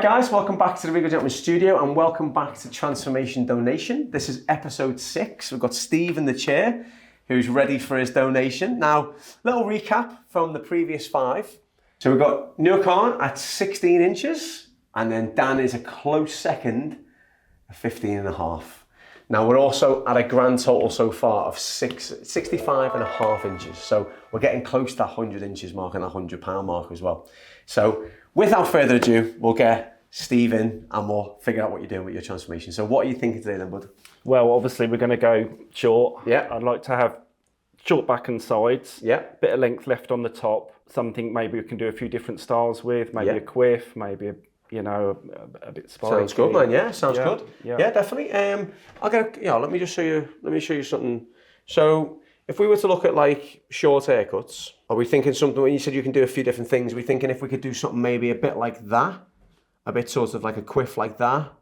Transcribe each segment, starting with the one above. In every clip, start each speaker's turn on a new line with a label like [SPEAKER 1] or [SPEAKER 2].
[SPEAKER 1] guys, welcome back to the Regal Gentleman Studio and welcome back to Transformation Donation. This is episode 6. We've got Steve in the chair who's ready for his donation. Now, little recap from the previous 5. So we've got Neil Khan at 16 inches and then Dan is a close second at 15.5. Now we're also at a grand total so far of 65.5 inches. So we're getting close to that 100 inches mark and that £100 mark as well. So without further ado, we'll get Steve in and we'll figure out what you're doing with your transformation. So what are you thinking today then, bud?
[SPEAKER 2] Well, obviously we're going to go short.
[SPEAKER 1] Yeah.
[SPEAKER 2] I'd like to have short back and sides.
[SPEAKER 1] Yeah.
[SPEAKER 2] Bit of length left on the top. Something maybe we can do a few different styles with. Maybe a quiff, maybe a bit spiky.
[SPEAKER 1] Sounds good, man. Yeah, sounds good.
[SPEAKER 2] Yeah.
[SPEAKER 1] Yeah, definitely. Let me just show you. Let me show you something. So if we were to look at like short haircuts, are we thinking something? When you said you can do a few different things, are we thinking if we could do something maybe a bit like that, a bit sort of like a quiff like that,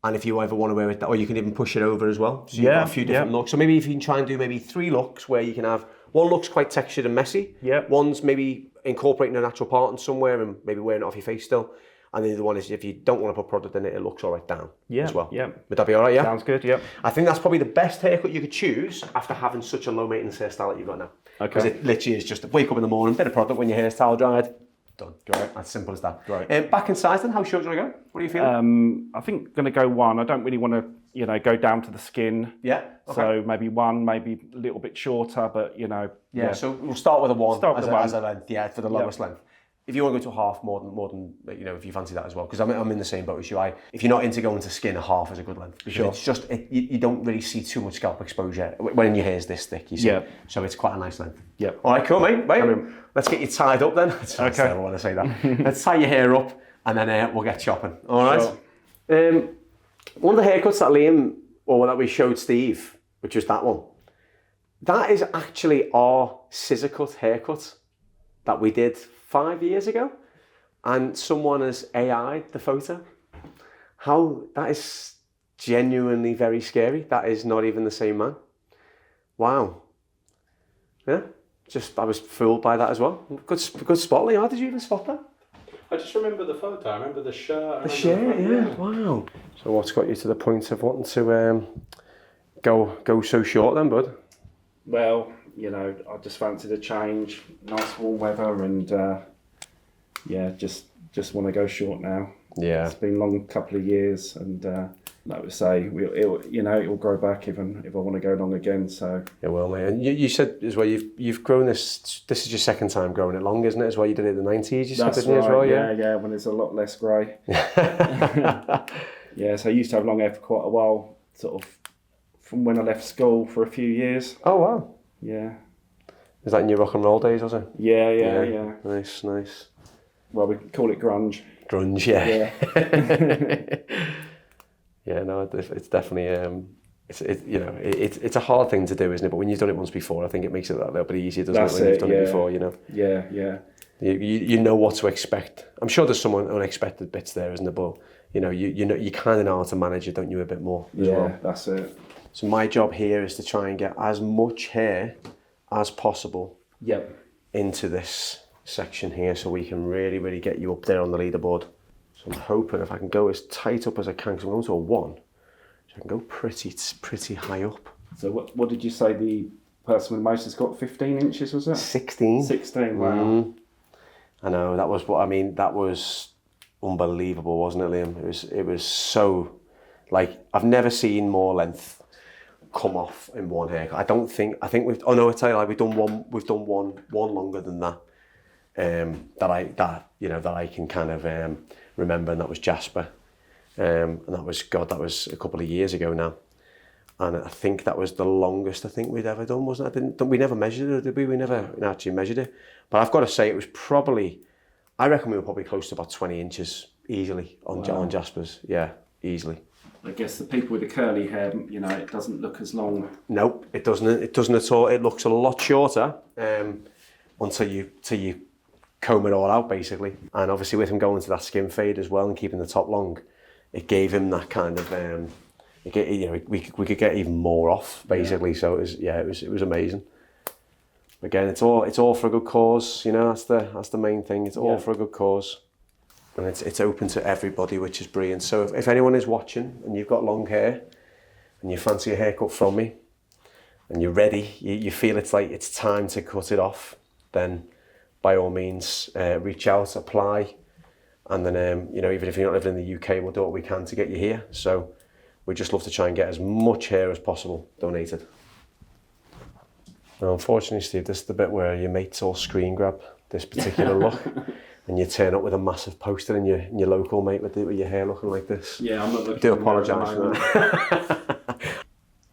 [SPEAKER 1] and if you ever want to wear it, or you can even push it over as well. So you've got a few different looks. So maybe if you can try and do maybe 3 looks where you can have one looks quite textured and messy.
[SPEAKER 2] Yeah.
[SPEAKER 1] One's maybe incorporating a natural part in somewhere and maybe wearing it off your face still. And the other one is if you don't want to put product in it, it looks all right down as well.
[SPEAKER 2] Yeah.
[SPEAKER 1] Would that be all right, yeah?
[SPEAKER 2] Sounds good, yeah. I
[SPEAKER 1] I think that's probably the best haircut you could choose after having such a low maintenance hairstyle that you've got now.
[SPEAKER 2] Okay.
[SPEAKER 1] Because it literally is just wake up in the morning, bit of product when your hair's towel dried, done.
[SPEAKER 2] Great.
[SPEAKER 1] As simple as that.
[SPEAKER 2] Great.
[SPEAKER 1] Back in size then, how short do you want to go? What are you feeling?
[SPEAKER 2] I think going to go 1. I don't really want to, go down to the skin.
[SPEAKER 1] Yeah. Okay.
[SPEAKER 2] So maybe 1, maybe a little bit shorter, but
[SPEAKER 1] Yeah, so we'll start with a 1
[SPEAKER 2] Start with
[SPEAKER 1] as a length, for the lowest length. If you want to go to a half, more than if you fancy that as well, because I'm in the same boat as you. If you're not into going to skin, a half is a good length. Because it's just, you don't really see too much scalp exposure when your hair's this thick, you see. Yeah. So it's quite a nice length.
[SPEAKER 2] Yeah.
[SPEAKER 1] All right, cool, mate. Let's get you tied up then. Okay. I want to say that. Let's tie your hair up and then we'll get chopping. All right. Sure. One of the haircuts that that we showed Steve, which was that one, that is actually our scissor cut haircut that we did 5 years ago, and someone has AI'd the photo. That is genuinely very scary. That is not even the same man. Wow. Yeah, I was fooled by that as well. Good spot, Lee. How did you even spot that?
[SPEAKER 3] I just remember the photo. I remember the shirt.
[SPEAKER 1] The shirt, yeah. Wow. So what's got you to the point of wanting to go so short then, bud?
[SPEAKER 2] Well, I just fancied a change, nice warm weather, and just want to go short now.
[SPEAKER 1] Yeah,
[SPEAKER 2] it's been a long couple of years, and like we say, it'll grow back if I want to go long again. So
[SPEAKER 1] it will, mate. And you said as well, you've grown this. This is your second time growing it long, isn't it? As well, you did it in the 90s. You said, didn't you, as well?
[SPEAKER 2] Yeah, when it's a lot less grey. Yeah, so I used to have long hair for quite a while, sort of from when I left school for a few years.
[SPEAKER 1] Oh wow.
[SPEAKER 2] Yeah.
[SPEAKER 1] Is that in your rock and roll days, was it?
[SPEAKER 2] Yeah.
[SPEAKER 1] Nice.
[SPEAKER 2] Well, we call it grunge.
[SPEAKER 1] Grunge, yeah.
[SPEAKER 2] Yeah.
[SPEAKER 1] Yeah, no, it's definitely it's a hard thing to do, isn't it? But when you've done it once before, I think it makes it that little bit easier, doesn't it? When you've done it before,
[SPEAKER 2] Yeah.
[SPEAKER 1] You know what to expect. I'm sure there's some unexpected bits there, isn't there? But you kind of know how to manage it, don't you? A bit more. As well.
[SPEAKER 2] That's it.
[SPEAKER 1] So my job here is to try and get as much hair as possible into this section here so we can really, really get you up there on the leaderboard. So I'm hoping if I can go as tight up as I can, because I'm going to a 1, so I can go pretty high up.
[SPEAKER 2] So what did you say the person with most has got? 15 inches, was it?
[SPEAKER 1] 16.
[SPEAKER 2] 16, wow.
[SPEAKER 1] I know, that was unbelievable, wasn't it, Liam? It was so, I've never seen more length come off in one haircut. I think we've done one longer than that. That I can kind of remember, and that was Jasper. And that was a couple of years ago now. And I think that was the longest I think we'd ever done, wasn't it? We never measured it, did we? We never actually measured it. But I've got to say, it was I reckon we were probably close to about 20 inches easily on Jasper's. Yeah, easily.
[SPEAKER 2] I guess the people with the curly hair, it doesn't look as long.
[SPEAKER 1] Nope, it doesn't. It doesn't at all. It looks a lot shorter until you comb it all out, basically. And obviously, with him going to that skin fade as well and keeping the top long, it gave him that kind of. We could get even more off, basically. Yeah. So it was amazing. Again, it's all for a good cause. That's the main thing. It's all for a good cause. and it's open to everybody, which is brilliant. So if anyone is watching and you've got long hair and you fancy a haircut from me and you're ready, you feel it's like it's time to cut it off, then by all means reach out, apply, and then you know, even if you're not living in the UK, we'll do what we can to get you here. So we just love to try and get as much hair as possible donated. Now, unfortunately, Steve, this is the bit where your mates all screen grab this particular look, and you turn up with a massive poster in your local mate with your hair looking like this.
[SPEAKER 2] Yeah, I'm not looking.
[SPEAKER 1] I do apologise for that.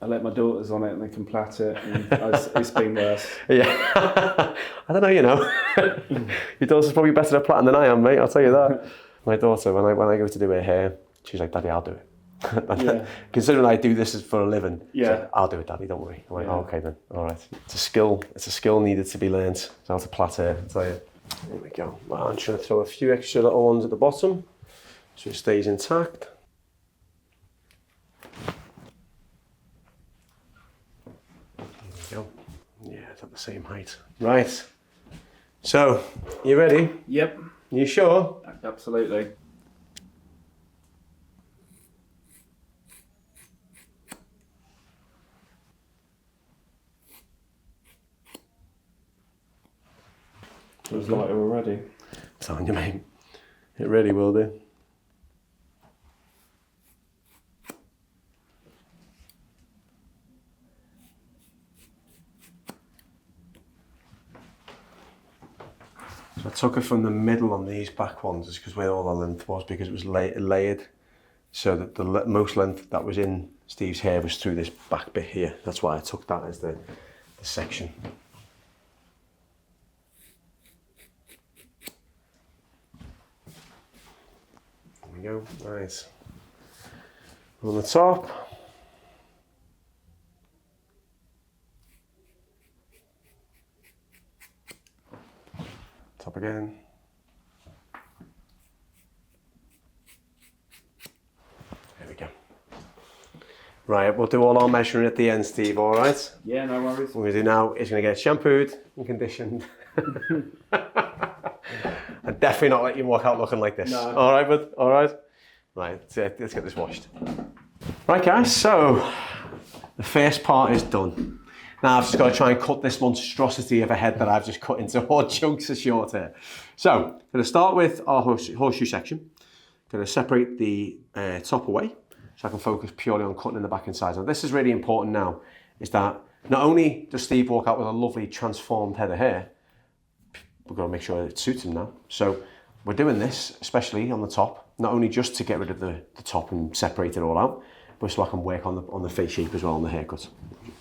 [SPEAKER 2] I let my daughters on it and they can plait it, and it's been worse.
[SPEAKER 1] Yeah, I don't know, you know. Your daughter's probably better at plaiting than I am, mate, I'll tell you that. My daughter, when I go to do her hair, she's like, Daddy, I'll do it. Yeah. Considering I do this for a living,
[SPEAKER 2] yeah,
[SPEAKER 1] like, I'll do it, Daddy, don't worry. I'm like, oh, okay then, all right. It's a skill needed to be learned. So how to plait hair, I'll tell you. There we go. Well, I'm just going to throw a few extra little ones at the bottom so it stays intact. There we go. Yeah, it's at the same height. Right. So, you ready?
[SPEAKER 2] Yep.
[SPEAKER 1] You sure?
[SPEAKER 2] Absolutely. It was lighter already.
[SPEAKER 1] I'm telling you, mate. It really will do. So I took it from the middle on these back ones, is because where all the length was, because it was layered. So that the most length that was in Steve's hair was through this back bit here. That's why I took that as the section. There we go, nice. On the top. Top again. There we go. Right, we'll do all our measuring at the end, Steve, all right?
[SPEAKER 2] Yeah, no worries.
[SPEAKER 1] What we're going to do now is going to get shampooed and conditioned. And definitely not let you walk out looking like this.
[SPEAKER 2] No.
[SPEAKER 1] All right, bud? All right? Right, let's get this washed. Right, guys, so the first part is done. Now I've just got to try and cut this monstrosity of a head that I've just cut into 4 chunks of short hair. So, I'm going to start with our horseshoe section. Going to separate the top away so I can focus purely on cutting in the back and sides. Now this is really important now, is that not only does Steve walk out with a lovely transformed head of hair, we've got to make sure it suits him now. So we're doing this, especially on the top, not only just to get rid of the top and separate it all out, but so I can work on the face shape as well, on the haircut.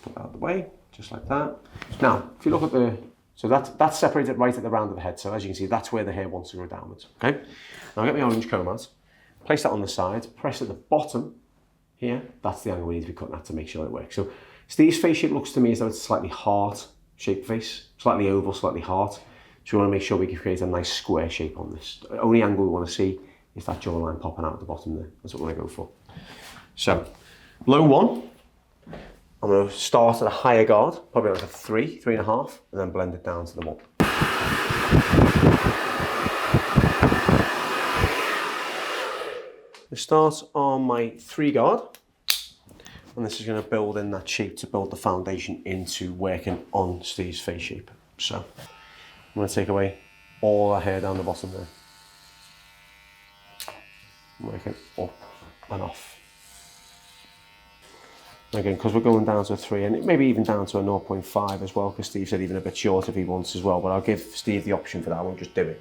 [SPEAKER 1] Put that out of the way, just like that. Now, if you look at so that's separated right at the round of the head. So as you can see, that's where the hair wants to go downwards, okay? Now I'll get my orange comb out, place that on the side, press at the bottom here. That's the angle we need to be cutting at to make sure it works. So Steve's face shape looks to me as though it's a slightly heart-shaped face, slightly oval, slightly heart. So we want to make sure we can create a nice square shape on this. The only angle we want to see is that jawline popping out at the bottom there. That's what we want to go for. So, low 1. I'm going to start at a higher guard, probably like a 3, 3.5, and then blend it down to the 1. I start on my 3 guard, and this is going to build in that shape to build the foundation into working on Steve's face shape. So, I'm going to take away all the hair down the bottom there. Working up and off. Again, because we're going down to a 3, and maybe even down to a 0.5 as well, because Steve said even a bit short if he wants as well, but I'll give Steve the option for that. I won't just do it.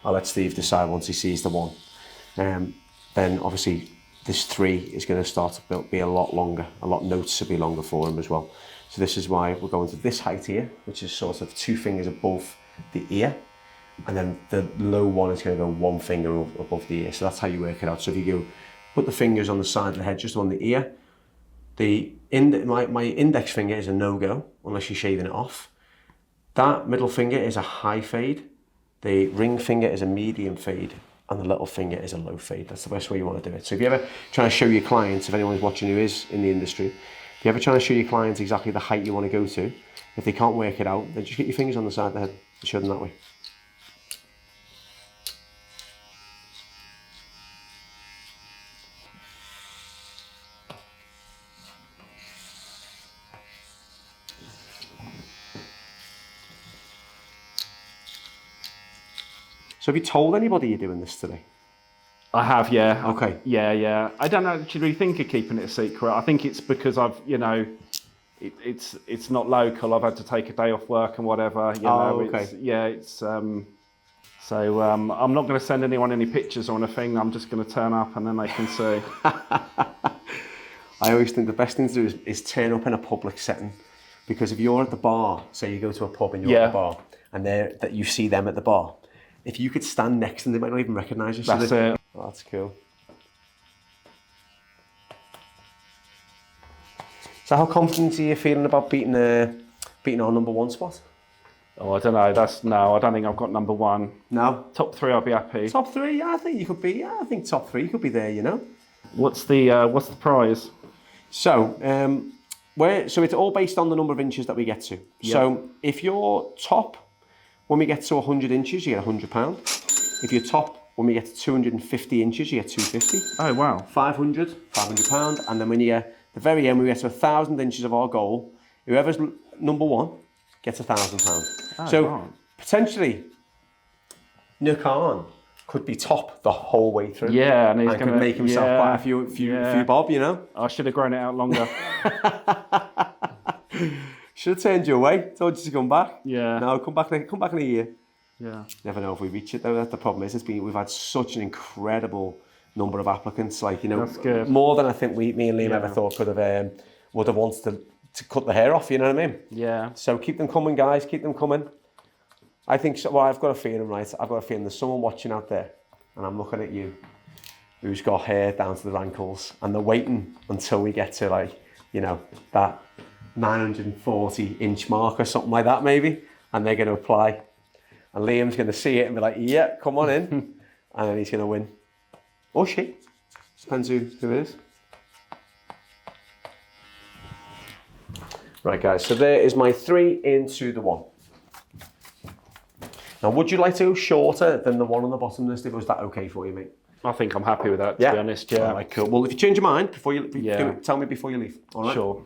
[SPEAKER 1] I'll let Steve decide once he sees the 1. Then obviously this 3 is going to start to be a lot longer, a lot noticeably longer for him as well. So this is why we're going to this height here, which is sort of 2 fingers above the ear, and then the low 1 is going to go 1 finger above the ear. So that's how you work it out. So if you go, put the fingers on the side of the head, just on the ear, my index finger is a no-go unless you're shaving it off. That middle finger is a high fade. The ring finger is a medium fade, and the little finger is a low fade. That's the best way you want to do it. So if you ever try to show your clients, if anyone's watching who is in the industry, if you ever try to show your clients exactly the height you want to go to, if they can't work it out, then just get your fingers on the side of the head and show them that way. So have you told anybody you're doing this today?
[SPEAKER 2] I have, yeah.
[SPEAKER 1] Okay.
[SPEAKER 2] Yeah. I don't actually think of keeping it a secret. I think it's because I've, it's not local. I've had to take a day off work and whatever.
[SPEAKER 1] Okay.
[SPEAKER 2] So I'm not going to send anyone any pictures or anything. I'm just going to turn up and then they can see.
[SPEAKER 1] I always think the best thing to do is turn up in a public setting, because if you're at the bar, say you go to a pub and you're at the bar, and that you see them at the bar, if you could stand next to them, they might not even recognise you.
[SPEAKER 2] That's it.
[SPEAKER 1] Oh, that's cool. So how confident are you feeling about beating our number 1 spot?
[SPEAKER 2] Oh, I don't know. I don't think I've got number 1.
[SPEAKER 1] No?
[SPEAKER 2] Top 3, I'll be happy.
[SPEAKER 1] Top 3, yeah, I think you could be. Yeah, I think top 3 you could be there, you know.
[SPEAKER 2] What's the prize?
[SPEAKER 1] So, so it's all based on the number of inches that we get to.
[SPEAKER 2] Yep.
[SPEAKER 1] So if you're top, when we get to 100 inches, you get £100. If you're top, when we get to 250 inches, you get $250.
[SPEAKER 2] Oh, wow.
[SPEAKER 1] £500, and then when you get the very end, we get to 1,000 inches of our goal. Whoever's number 1 gets £1,000.
[SPEAKER 2] Oh,
[SPEAKER 1] So
[SPEAKER 2] right.
[SPEAKER 1] potentially, Nick Khan could be top the whole way through.
[SPEAKER 2] Yeah, and he's
[SPEAKER 1] could make himself quite a few bob, you know.
[SPEAKER 2] I should have grown it out longer.
[SPEAKER 1] Should have turned you away. Told you to come back.
[SPEAKER 2] Yeah.
[SPEAKER 1] No, come back in a year.
[SPEAKER 2] Yeah.
[SPEAKER 1] Never know if we reach it though. That's the problem. We've had such an incredible number of applicants. Like, you know,
[SPEAKER 2] that's good.
[SPEAKER 1] More than I think me and Liam ever thought would have wanted to cut the hair off. You know what I mean?
[SPEAKER 2] Yeah.
[SPEAKER 1] So keep them coming, guys. Keep them coming. I think so. Well, I've got a feeling, right? I've got a feeling there's someone watching out there, and I'm looking at you, who's got hair down to their ankles, and they're waiting until we get to, like, you know, that 940-inch mark or something like that, maybe, and they're going to apply. And Liam's going to see it and be like, yeah, come on in. And then he's going to win. Or she. Depends who it is. Right, guys, so there is my 3 into the 1. Now, would you like to go shorter than the 1 on the bottom list? Was that okay for you, mate?
[SPEAKER 2] I think I'm happy with that, to be honest, yeah.
[SPEAKER 1] All right, cool. Well, if you change your mind, tell me before you leave. All right?
[SPEAKER 2] Sure.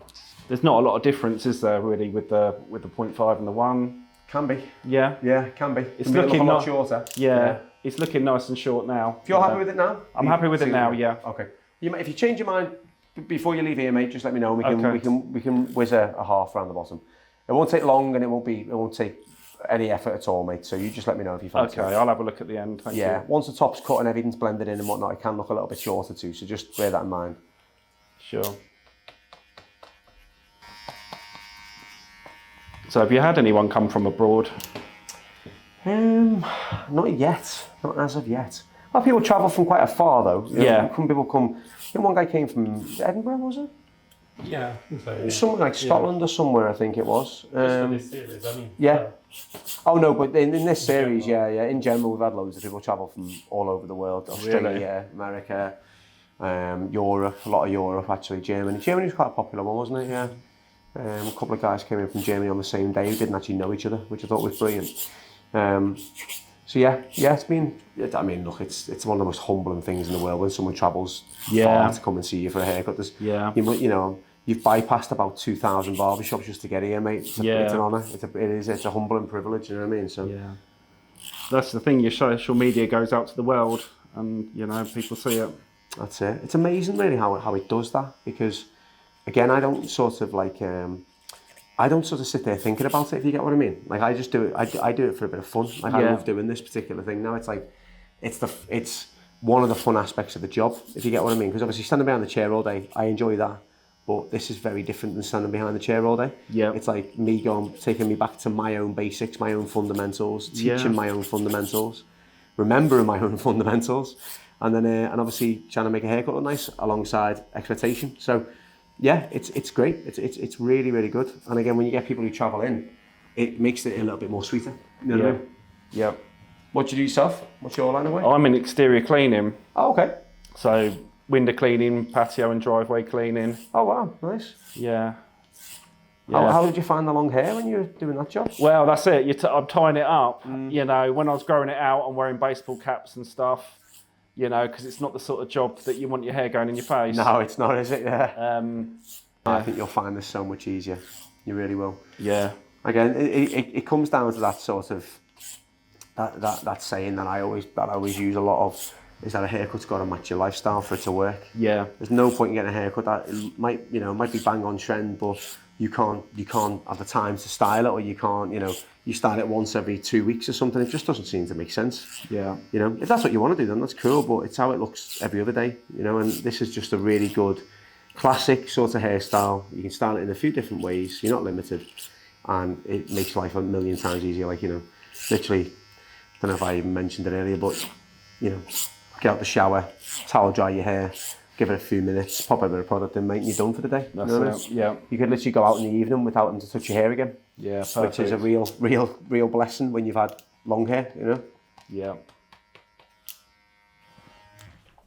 [SPEAKER 2] There's not a lot of difference, is there, really, with the 0.5 and the 1?
[SPEAKER 1] Can be.
[SPEAKER 2] Yeah.
[SPEAKER 1] Yeah, can be.
[SPEAKER 2] It's looking
[SPEAKER 1] a lot shorter.
[SPEAKER 2] Yeah, it's looking nice and short now.
[SPEAKER 1] If you're happy with it now?
[SPEAKER 2] I'm happy with it now, yeah.
[SPEAKER 1] Okay. If you change your mind before you leave here, mate, just let me know. We can whiz a half around the bottom. It won't take long, and it won't take any effort at all, mate. So you just let me know if you fancy it.
[SPEAKER 2] Okay, I'll have a look at the end. Thank you.
[SPEAKER 1] Once the top's cut and everything's blended in and whatnot, it can look a little bit shorter too. So just bear that in mind.
[SPEAKER 2] Sure. So have you had anyone come from abroad?
[SPEAKER 1] Not yet. Not as of yet. A lot of people travel from quite afar though. Some people come. One guy came from Edinburgh, was it?
[SPEAKER 3] Yeah.
[SPEAKER 1] Somewhere like Scotland or somewhere, I think it was.
[SPEAKER 3] Just for this series, I mean.
[SPEAKER 1] Yeah. Oh no, but in this series, in general, we've had loads of people travel from all over the world. Australia, America, Europe, a lot of Europe actually, Germany. Germany was quite a popular one, wasn't it? Yeah. A couple of guys came in from Germany on the same day who didn't actually know each other, which I thought was brilliant. So it's been. I mean, look, it's one of the most humbling things in the world when someone travels far to come and see you for a haircut. You've bypassed about 2,000 barbershops just to get here, mate. It's an honour. It's a humbling privilege. You know what I mean? So
[SPEAKER 2] that's the thing. Your social media goes out to the world, and people see it.
[SPEAKER 1] That's it. It's amazing, really, how it does that. Because, again, I don't sort of sit there thinking about it, if you get what I mean. Like, I just do it. I do it for a bit of fun. Like, I love doing this particular thing. Now it's like, it's one of the fun aspects of the job, if you get what I mean. Because obviously standing behind the chair all day, I enjoy that. But this is very different than standing behind the chair all day. Yeah. It's like me taking me back to my own basics, my own fundamentals, teaching my own fundamentals, remembering my own fundamentals, and then and obviously trying to make a haircut look nice alongside expectation. So yeah, it's great. It's really, really good. And again, when you get people who travel in, it makes it a little bit more sweeter. You know what I mean? Yeah. What do you do yourself? What's your line of work?
[SPEAKER 2] I'm in exterior cleaning.
[SPEAKER 1] Oh, okay.
[SPEAKER 2] So window cleaning, patio and driveway cleaning.
[SPEAKER 1] Oh wow, nice.
[SPEAKER 2] Yeah.
[SPEAKER 1] How did you find the long hair when you were doing that job?
[SPEAKER 2] Well, that's it. I'm tying it up. When I was growing it out, I'm wearing baseball caps and stuff. Because it's not the sort of job that you want your hair going in your face.
[SPEAKER 1] No, it's not, is it? Yeah. I think you'll find this so much easier. You really will.
[SPEAKER 2] Yeah.
[SPEAKER 1] Again, it comes down to that sort of that saying that I always use a lot of is that a haircut's got to match your lifestyle for it to work.
[SPEAKER 2] Yeah.
[SPEAKER 1] There's no point in getting a haircut that might be bang on trend, but you can't have the time to style it, or you can't, you style it once every 2 weeks or something. It just doesn't seem to make sense.
[SPEAKER 2] Yeah.
[SPEAKER 1] If that's what you want to do, then that's cool, but it's how it looks every other day, and this is just a really good classic sort of hairstyle. You can style it in a few different ways. You're not limited, and it makes life a million times easier. Like, literally, I don't know if I even mentioned it earlier, but, get out the shower, towel dry your hair, give it a few minutes, pop a bit of product in, mate, and you're done for the day.
[SPEAKER 2] That's it. Yeah.
[SPEAKER 1] You could literally go out in the evening without having to touch your hair again.
[SPEAKER 2] Yeah, perfect.
[SPEAKER 1] Which is a real blessing when you've had long hair,
[SPEAKER 2] Yeah.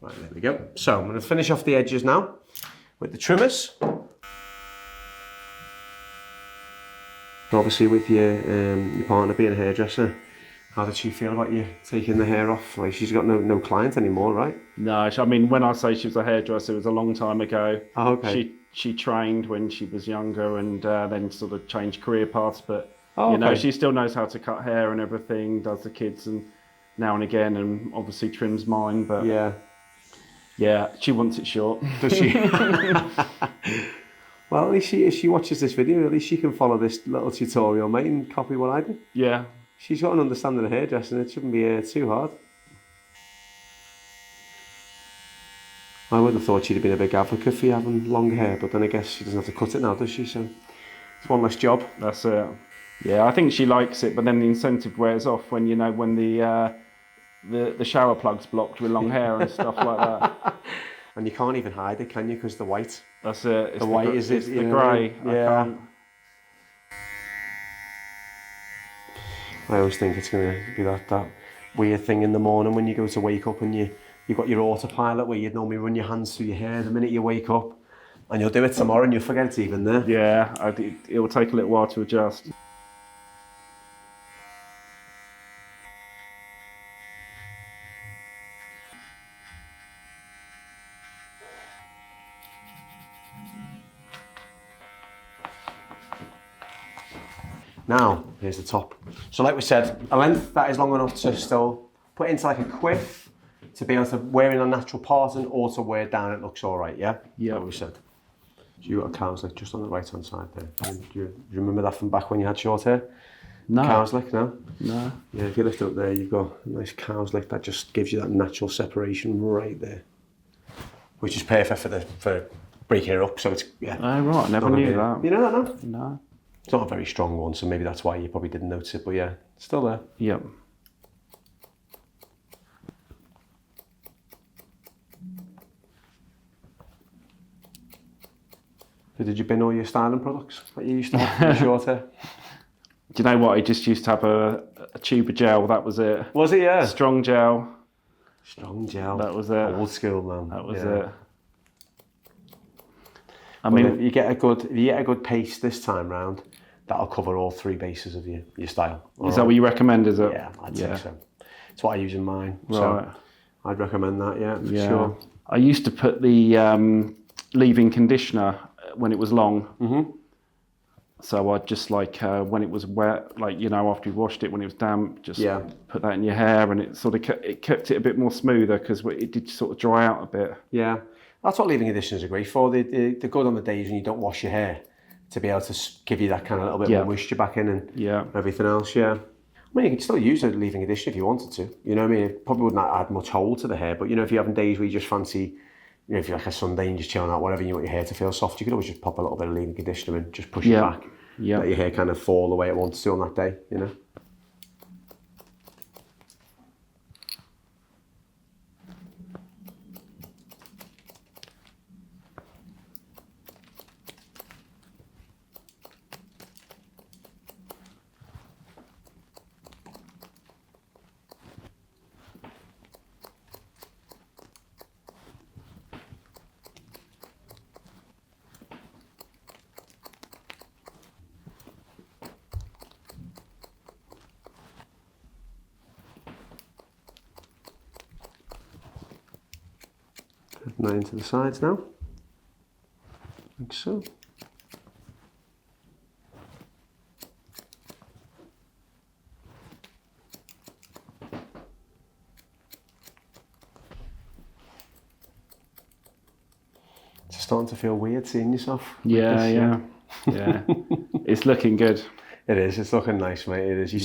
[SPEAKER 1] Right, there we go. So I'm going to finish off the edges now with the trimmers. Obviously, with your partner being a hairdresser, how did she feel about you taking the hair off? Like, she's got no client anymore, right?
[SPEAKER 2] No, I mean, when I say she was a hairdresser, it was a long time ago.
[SPEAKER 1] Oh, okay.
[SPEAKER 2] She trained when she was younger, and then sort of changed career paths. But
[SPEAKER 1] okay.
[SPEAKER 2] she still knows how to cut hair and everything. Does the kids and now and again, and obviously trims mine. But yeah, she wants it short.
[SPEAKER 1] Does she? Well, at least if she watches this video, at least she can follow this little tutorial, mate, and copy what I do.
[SPEAKER 2] Yeah.
[SPEAKER 1] She's got an understanding of hairdressing. It shouldn't be too hard. I would have thought she'd have been a big advocate for you having long hair, but then I guess she doesn't have to cut it now, does she? So it's one less job.
[SPEAKER 2] That's it. Yeah, I think she likes it, but then the incentive wears off when when the shower plug's blocked with long hair and stuff like that.
[SPEAKER 1] And you can't even hide it, can you? Because the white.
[SPEAKER 2] That's it. It's
[SPEAKER 1] the white is
[SPEAKER 2] it's the grey.
[SPEAKER 1] Yeah. I always think it's going to be that weird thing in the morning when you go to wake up and you've got your autopilot where you'd normally run your hands through your hair the minute you wake up, and you'll do it tomorrow and you'll forget it's even there.
[SPEAKER 2] Yeah, it'll take a little while to adjust.
[SPEAKER 1] Now, here's the top. So like we said, a length that is long enough to still put into like a quiff to be able to wear in a natural pattern, or to wear down it looks all right, yeah?
[SPEAKER 2] Yeah.
[SPEAKER 1] Like we said. So you got a cow's lick just on the right hand side there. Do you remember that from back when you had short hair?
[SPEAKER 2] No.
[SPEAKER 1] Cow's lick, no?
[SPEAKER 2] No.
[SPEAKER 1] Yeah, if you lift it up there, you've got a nice cow's lick that just gives you that natural separation right there. Which is perfect for breaking it up, so it's, yeah.
[SPEAKER 2] Oh, right, I never knew that.
[SPEAKER 1] You know that, no?
[SPEAKER 2] No.
[SPEAKER 1] It's not a very strong one, so maybe that's why you probably didn't notice it, but yeah, it's still there.
[SPEAKER 2] Yep.
[SPEAKER 1] So did you bin all your styling products that you used to have for your short hair?
[SPEAKER 2] Do you know what? I just used to have a tube of gel, that was it.
[SPEAKER 1] Was it, yeah?
[SPEAKER 2] Strong gel.
[SPEAKER 1] Strong gel.
[SPEAKER 2] That was it.
[SPEAKER 1] Old school, man.
[SPEAKER 2] That was
[SPEAKER 1] yeah.
[SPEAKER 2] it. I mean,
[SPEAKER 1] if you get a good paste this time round, that'll cover all three bases of your style.
[SPEAKER 2] Is that what you recommend, is it?
[SPEAKER 1] Yeah, I'd say so. It's what I use in mine.
[SPEAKER 2] Right.
[SPEAKER 1] So I'd recommend that, yeah, for sure.
[SPEAKER 2] I used to put the leave-in conditioner when it was long.
[SPEAKER 1] Mm-hmm.
[SPEAKER 2] So I'd just when it was wet, after you washed it, when it was damp, just put that in your hair, and it sort of kept it a bit more smoother because it did sort of dry out a bit.
[SPEAKER 1] Yeah, that's what leave-in conditioners are great for. They're good on the days when you don't wash your hair, to be able to give you that kind of little bit more moisture back in and everything else, yeah. I mean, you could still use a leave-in conditioner if you wanted to. You know what I mean? It probably wouldn't add much hold to the hair, but, if you're having days where you just fancy, if you're like a Sunday and just chilling out, whatever, you want your hair to feel soft, you could always just pop a little bit of leave-in conditioner and just push it back. Yeah. Let your hair kind of fall the way it wants to on that day, That into the sides now, like so. It's starting to feel weird seeing yourself.
[SPEAKER 2] Yeah. It's looking good.
[SPEAKER 1] It is. It's looking nice, mate. It is. You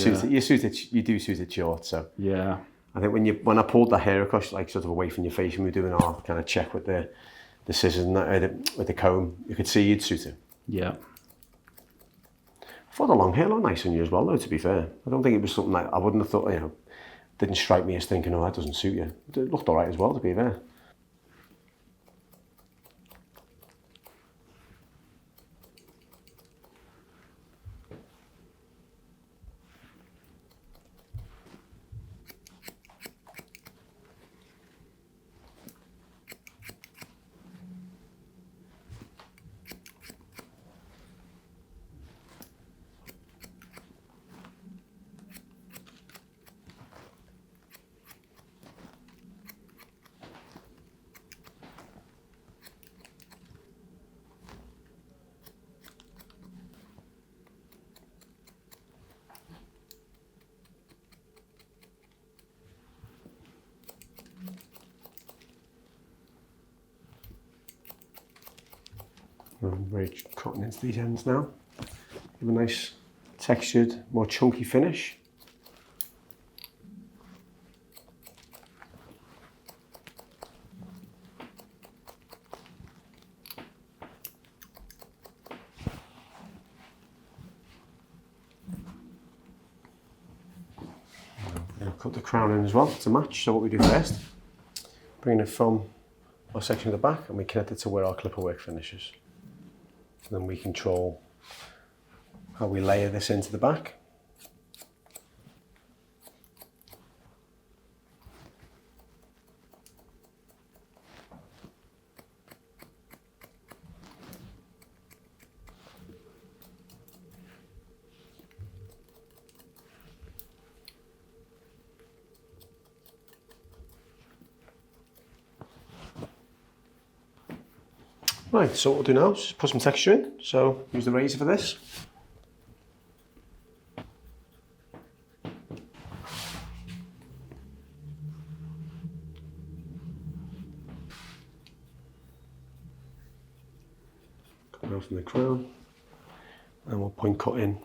[SPEAKER 1] do suit it short, so.
[SPEAKER 2] Yeah.
[SPEAKER 1] I think when I pulled the hair across, like sort of away from your face, when we were doing our kind of check with the scissors and that, with the comb, you could see you'd suit it.
[SPEAKER 2] Yeah.
[SPEAKER 1] I thought the long hair looked nice on you as well, though, to be fair. I don't think it was something I wouldn't have thought, didn't strike me as thinking, oh, that doesn't suit you. It looked all right as well, to be fair. We're cutting into these ends now. Give a nice textured, more chunky finish. We'll cut the crown in as well to match. So what we do first, bring it from our section of the back and we connect it to where our clipper work finishes. Then we control how we layer this into the back. Right, so what we'll do now is just put some texture in. So use the razor for this. Come out from the crown, and we'll point cut in.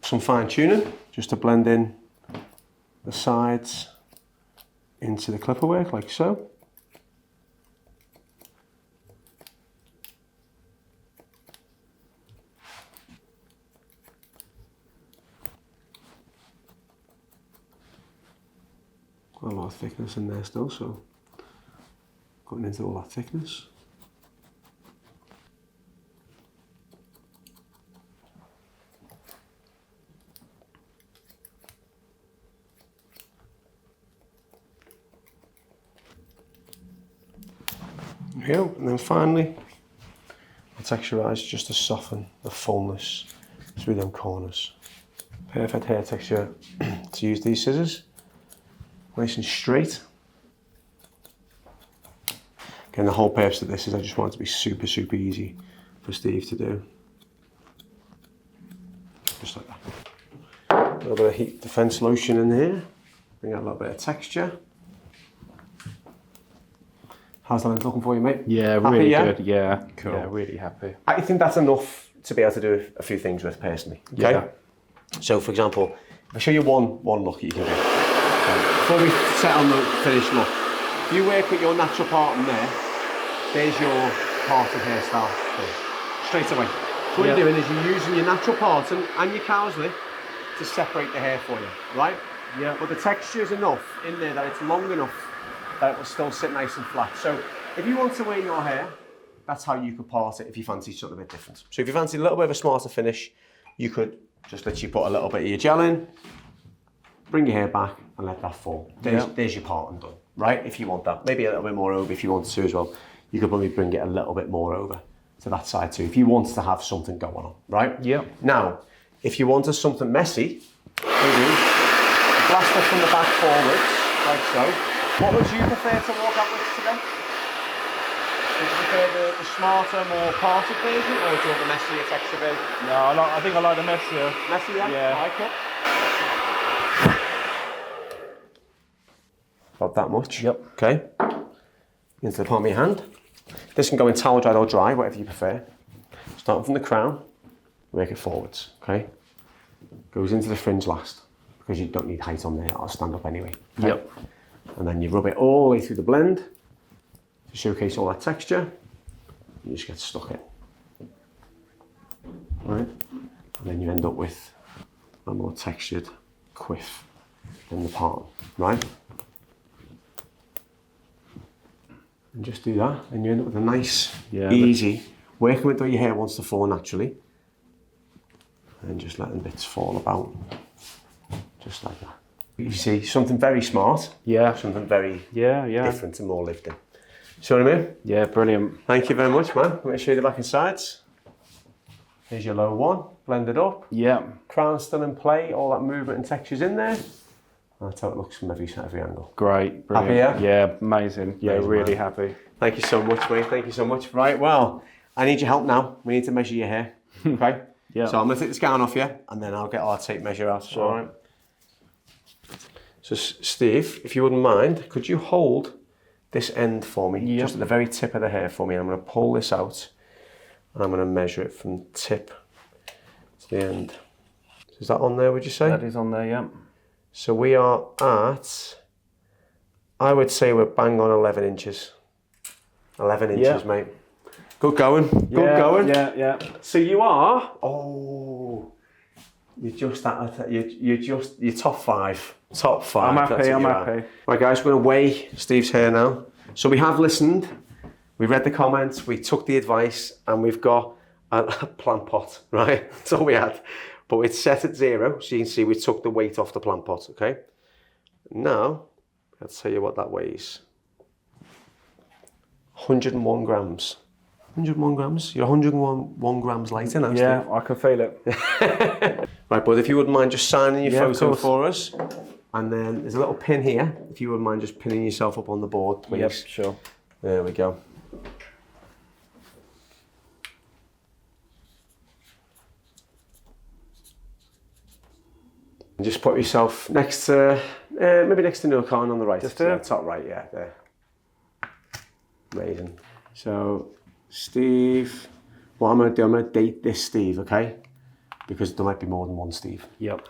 [SPEAKER 1] Some fine tuning just to blend in the sides into the clipper work like so. Got a lot of thickness in there still, so cutting into all that thickness. There we go. And then finally, I'll texturise just to soften the fullness through them corners. Perfect hair texture to use these scissors. Nice and straight. Again, the whole purpose of this is I just want it to be super, super easy for Steve to do. Just like that. A little bit of heat defense lotion in here. Bring out a little bit of texture. How's that looking for you, mate?
[SPEAKER 2] Yeah,
[SPEAKER 1] happy,
[SPEAKER 2] really
[SPEAKER 1] yeah?
[SPEAKER 2] good. Yeah,
[SPEAKER 1] Cool.
[SPEAKER 2] Yeah, really happy.
[SPEAKER 1] I think that's enough to be able to do a few things with personally. Okay.
[SPEAKER 2] Yeah.
[SPEAKER 1] So, for example, I'll show you one look you can do. Before we set on the finished look, if you work with your natural part in there, there's your parted hairstyle. Straight away. So what you're doing is you're using your natural part and your cow's lip to separate the hair for you, right?
[SPEAKER 2] Yeah.
[SPEAKER 1] But the texture is enough in there that it's long enough that it will still sit nice and flat. So if you want to wear your hair, that's how you could part it if you fancy something a bit different. So if you fancy a little bit of a smarter finish, you could just literally put a little bit of your gel in, bring your hair back and let that fall. There's your parting done, right? If you want that. Maybe a little bit more over if you want to as well. You could probably bring it a little bit more over to that side too, if you want to have something going on, right?
[SPEAKER 2] Yeah.
[SPEAKER 1] Now, if you wanted something messy, maybe blast it from the back forwards, like so. What would you prefer to walk out with today? Would you prefer the smarter, more parted version, or do you want the messier texture version?
[SPEAKER 2] No, I think I like the messier.
[SPEAKER 1] Messier?
[SPEAKER 2] Yeah.
[SPEAKER 1] Alright, cool. About that much.
[SPEAKER 2] Yep.
[SPEAKER 1] Okay. Into the palm of your hand. This can go in towel dried or dry, whatever you prefer. Starting from the crown, work it forwards. Okay. Goes into the fringe last, because you don't need height on there. I'll stand up anyway. Okay?
[SPEAKER 2] Yep.
[SPEAKER 1] And then you rub it all the way through the blend to showcase all that texture. You just get stuck in. Right? And then you end up with a more textured quiff in the palm. Right? And just do that, and you end up with a nice, easy, working with where your hair wants to fall naturally. And just letting bits fall about. Just like that. You see, something very smart.
[SPEAKER 2] Yeah.
[SPEAKER 1] Something very different and more lifting. See what I mean?
[SPEAKER 2] Yeah, brilliant.
[SPEAKER 1] Thank you very much, man. I'm going to show you the back and sides. Here's your low one, blended up.
[SPEAKER 2] Yeah.
[SPEAKER 1] Crown still in play, all that movement and texture's in there. That's how it looks from every angle.
[SPEAKER 2] Great, brilliant.
[SPEAKER 1] Happy, yeah?
[SPEAKER 2] Yeah, amazing. Yeah,
[SPEAKER 1] Amazing,
[SPEAKER 2] really
[SPEAKER 1] man.
[SPEAKER 2] happy.
[SPEAKER 1] Thank you so much, mate. Thank you so much. Right, well, I need your help now. We need to measure your hair, okay?
[SPEAKER 2] Yeah.
[SPEAKER 1] So I'm going to take this gown off you, and then I'll get our tape measure out.
[SPEAKER 2] Sure.
[SPEAKER 1] All right. So, Steve, if you wouldn't mind, could you hold this end for me,
[SPEAKER 2] Yep.
[SPEAKER 1] just at the very tip of the hair for me? I'm going to pull this out, and I'm going to measure it from tip to the end. Is that on there, would you say?
[SPEAKER 2] That is on there, yeah.
[SPEAKER 1] So we are at, I would say we're bang on 11 inches. 11 inches,
[SPEAKER 2] Yeah.
[SPEAKER 1] mate. Good going, good going.
[SPEAKER 2] Yeah.
[SPEAKER 1] So you are, you're top five. Top five.
[SPEAKER 2] I'm
[SPEAKER 1] that's
[SPEAKER 2] happy,
[SPEAKER 1] what
[SPEAKER 2] I'm
[SPEAKER 1] you are.
[SPEAKER 2] happy.
[SPEAKER 1] Right guys, we're gonna weigh Steve's hair now. So we have listened, we read the comments, we took the advice, and we've got a plant pot, right? That's all we had. But it's set at 0, so you can see we took the weight off the plant pot, okay? Now, I'll tell you what that weighs. 101 grams. 101 grams? You're 101 grams lighter now,
[SPEAKER 2] Yeah,
[SPEAKER 1] Steve.
[SPEAKER 2] I can feel it.
[SPEAKER 1] Right, bud, if you wouldn't mind just signing your
[SPEAKER 2] Yeah, of
[SPEAKER 1] photo
[SPEAKER 2] course.
[SPEAKER 1] for us. And then there's a little pin here. If you wouldn't mind just pinning yourself up on the board, please.
[SPEAKER 2] Yep, sure.
[SPEAKER 1] There we go. And just put yourself next to, maybe next to Neil Khan on the right.
[SPEAKER 2] Just there?
[SPEAKER 1] Top right, yeah, there. Amazing. So, Steve, what I'm going to do, I'm going to date this Steve, okay? Because there might be more than one Steve.
[SPEAKER 2] Yep.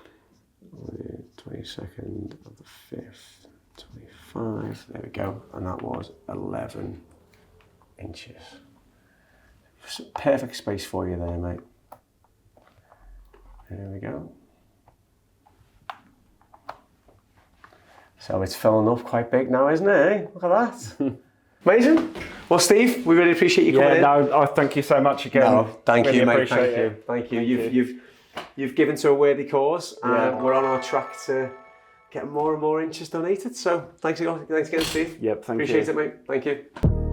[SPEAKER 1] 22nd of the 5th, 25, there we go. And that was 11 inches. Perfect space for you there, mate. There we go. So it's filling up quite big now, isn't it? Eh? Look at that. Amazing. Well, Steve, we really appreciate you coming in.
[SPEAKER 2] No, I thank you so much again.
[SPEAKER 1] No, thank
[SPEAKER 2] Really
[SPEAKER 1] you, mate.
[SPEAKER 2] appreciate
[SPEAKER 1] Thank
[SPEAKER 2] it.
[SPEAKER 1] you. Thank you. You've given to a worthy cause, and
[SPEAKER 2] Yeah.
[SPEAKER 1] we're on our track to get more and more inches donated. So thanks again, Steve.
[SPEAKER 2] Yep, thank you.
[SPEAKER 1] Appreciate it, mate. Thank you.